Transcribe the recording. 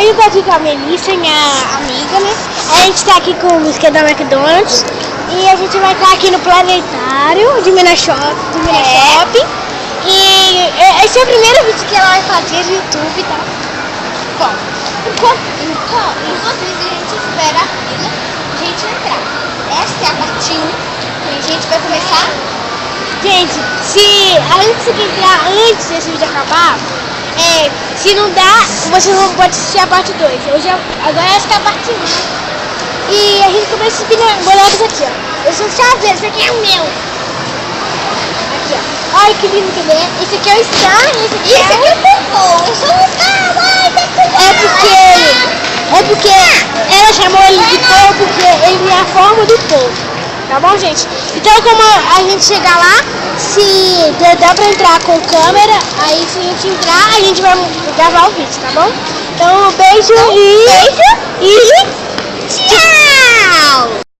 Hoje eu tô aqui com a Melissa, minha amiga, né? A gente tá aqui com o música da McDonald's e a gente vai estar aqui no planetário de Minas Shopping. E esse é o primeiro vídeo que ela vai fazer no YouTube, tá? Bom, enquanto isso a gente espera a fila a gente entrar. Essa é a parte 1 e a gente vai começar. Gente, se antes desse vídeo acabar, se não dá, vocês não podem assistir a parte 2. Agora essa é a parte 1. E a gente começa esses bonecos aqui, ó. Eu sou chaveiro, esse aqui é o meu. Aqui, ó. Olha que lindo que ele é. Esse aqui é o Star e esse aqui é o Popô. Eu sou o Star, É porque ela chamou ele de Popô porque ele é a forma do Popô. Tá bom, gente? Então, como a gente chegar lá, se dá pra entrar com câmera, aí se a gente entrar, a gente vai gravar o vídeo, tá bom? Então, beijo e